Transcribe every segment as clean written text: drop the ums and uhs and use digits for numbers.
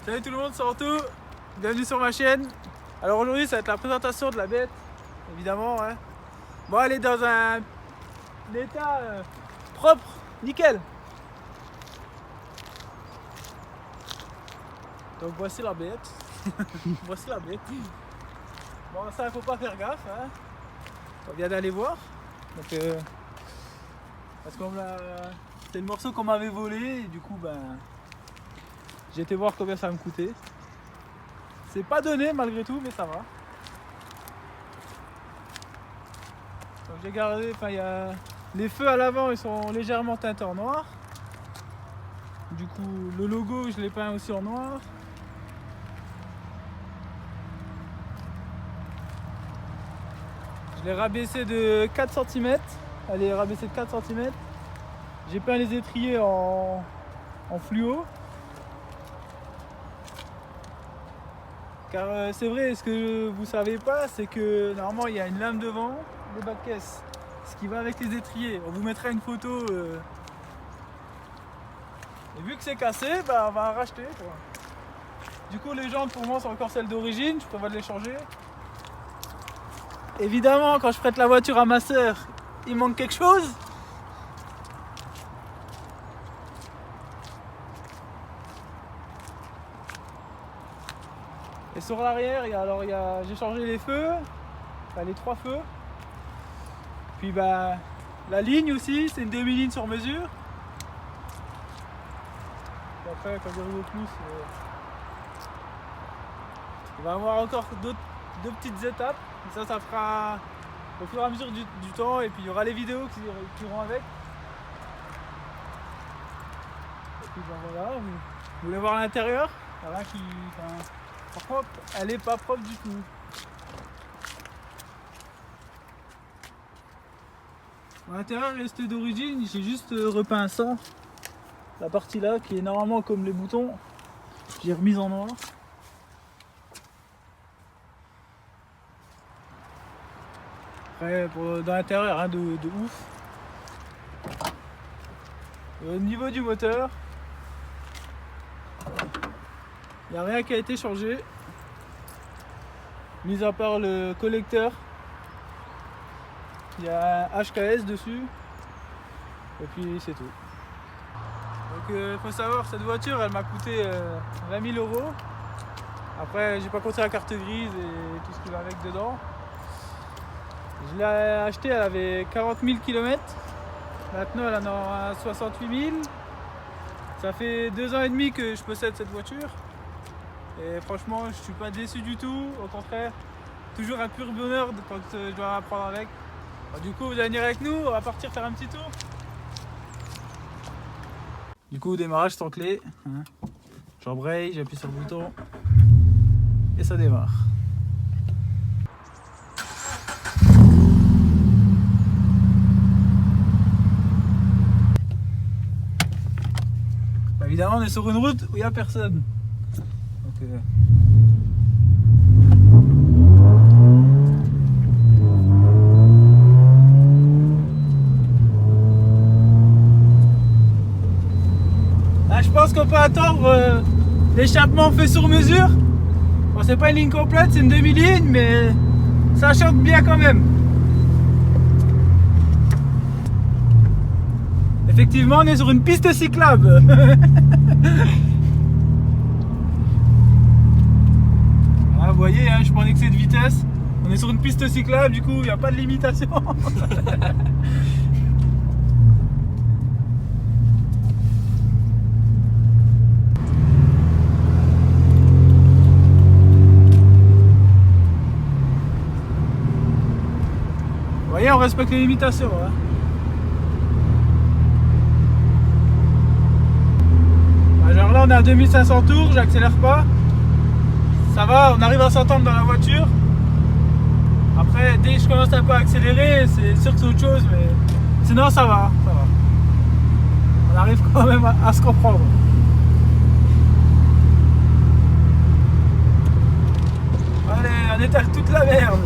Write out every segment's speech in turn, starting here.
Salut tout le monde, c'est Anto, bienvenue sur ma chaîne. Alors aujourd'hui ça va être la présentation de la bête, évidemment. Hein. Bon, elle est dans un état propre, nickel. Donc voici la bête. Voici la bête. Bon, ça il faut pas faire gaffe. Hein. On vient d'aller voir. Donc, parce que c'est le morceau qu'on m'avait volé et du coup ben j'ai été voir combien ça me coûtait. C'est pas donné malgré tout, mais ça va. Donc j'ai gardé, enfin les feux à l'avant ils sont légèrement teintés en noir. Du coup le logo je l'ai peint aussi en noir. Je l'ai rabaissé de 4 cm. Elle est rabaissée de 4 cm. J'ai peint les étriers en fluo. Car c'est vrai, ce que vous savez pas, c'est que normalement il y a une lame devant, des bas de caisse, ce qui va avec les étriers. On vous mettra une photo. Et vu que c'est cassé, bah, on va en racheter. Quoi. Du coup les jantes pour moi sont encore celles d'origine, je prévois de les changer. Évidemment quand je prête la voiture à ma soeur, il manque quelque chose. Et sur l'arrière, j'ai changé les feux, enfin les 3 feux. Puis bah, la ligne aussi, c'est une demi-ligne sur mesure. Et après, quand j'arrive au plus, il va y avoir encore deux petites étapes. Et ça fera au fur et à mesure du temps. Et puis il y aura les vidéos qui iront avec. Et puis ben voilà, vous voulez voir l'intérieur. Voilà par contre, elle est pas propre du tout. À l'intérieur reste d'origine, j'ai juste repeint ça. La partie là qui est normalement comme les boutons, j'ai remise en noir. Après dans l'intérieur rien de ouf. Au niveau du moteur, il n'y a rien qui a été changé, mis à part le collecteur. Il y a un HKS dessus, et puis c'est tout. Donc faut savoir, cette voiture elle m'a coûté 20 000 €. Après j'ai pas compté la carte grise et tout ce qui va avec dedans. Je l'ai achetée, elle avait 40 000 km. Maintenant elle en a 68 000. Ça fait 2 ans et demi que je possède cette voiture. Et franchement, je suis pas déçu du tout, au contraire, toujours un pur bonheur quand je dois apprendre avec. Alors, du coup, vous allez venir avec nous, on va partir faire un petit tour. Du coup, démarrage sans clé. Hein. J'embraye, j'appuie sur le bouton et ça démarre. Bah, évidemment, on est sur une route où il n'y a personne. Là, je pense qu'on peut attendre l'échappement fait sur mesure. Bon, c'est pas une ligne complète, c'est une demi-ligne, mais ça chante bien quand même. Effectivement, on est sur une piste cyclable. Vous voyez, hein, je prends en excès de vitesse. On est sur une piste cyclable, du coup, il n'y a pas de limitation. Vous voyez, on respecte les limitations. Hein. Genre là, on est à 2500 tours, j'accélère pas. Ça va, on arrive à s'entendre dans la voiture. Après, dès que je commence un peu à accélérer, c'est sûr que c'est autre chose, mais sinon ça va. On arrive quand même à se comprendre. Allez, on étale toute la merde.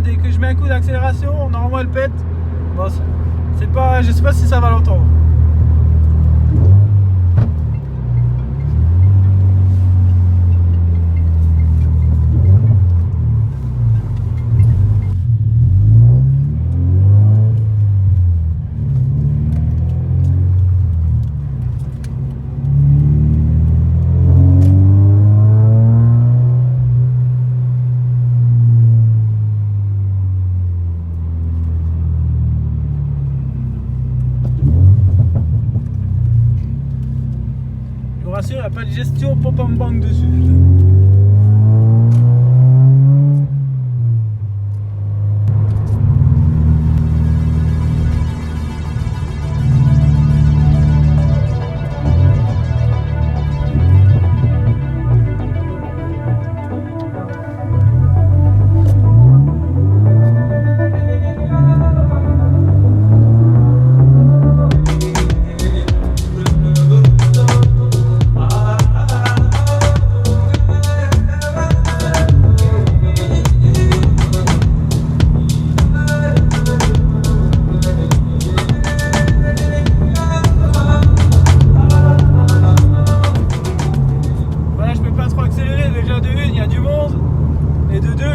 dès que je mets un coup d'accélération, normalement elle pète. Bon, c'est pas, je sais pas si ça va l'entendre. Je vous rassure, il n'y a pas de gestion pop-en-bank dessus.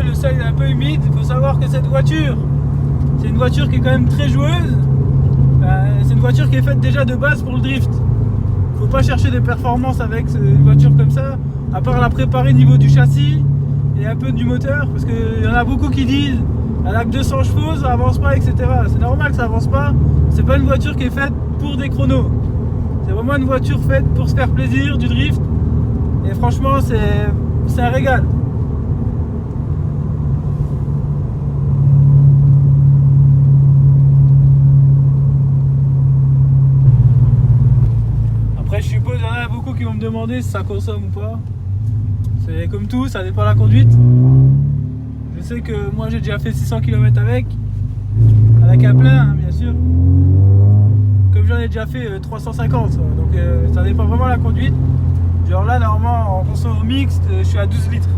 Le sol est un peu humide. Il faut savoir que cette voiture, c'est une voiture qui est quand même très joueuse. C'est une voiture qui est faite déjà de base pour le drift. Il ne faut pas chercher des performances avec une voiture comme ça, à part la préparer au niveau du châssis et un peu du moteur, parce qu'il y en a beaucoup qui disent elle a que 200 chevaux, ça avance pas, etc. C'est normal que ça avance pas. C'est pas une voiture qui est faite pour des chronos. C'est vraiment une voiture faite pour se faire plaisir, du drift. Et franchement, c'est un régal. Après, je suppose qu'il y en a beaucoup qui vont me demander si ça consomme ou pas. C'est comme tout, ça dépend de la conduite. Je sais que moi j'ai déjà fait 600 km avec un plein, hein, bien sûr. Comme j'en ai déjà fait 350, donc ça dépend vraiment de la conduite. Genre là, normalement, en conso mixte, je suis à 12 litres.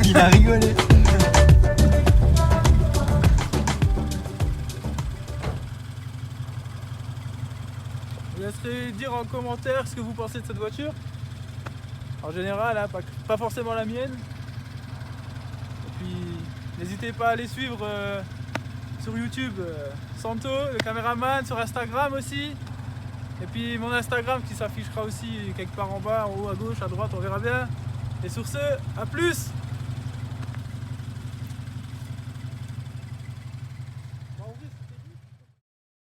Il a rigolé. Je vous laisserai dire en commentaire ce que vous pensez de cette voiture. En général, hein, pas forcément la mienne. Et puis, n'hésitez pas à aller suivre sur YouTube Santo, le caméraman, sur Instagram aussi. Et puis mon Instagram qui s'affichera aussi quelque part en bas, en haut, à gauche, à droite, on verra bien. Et sur ce, à plus!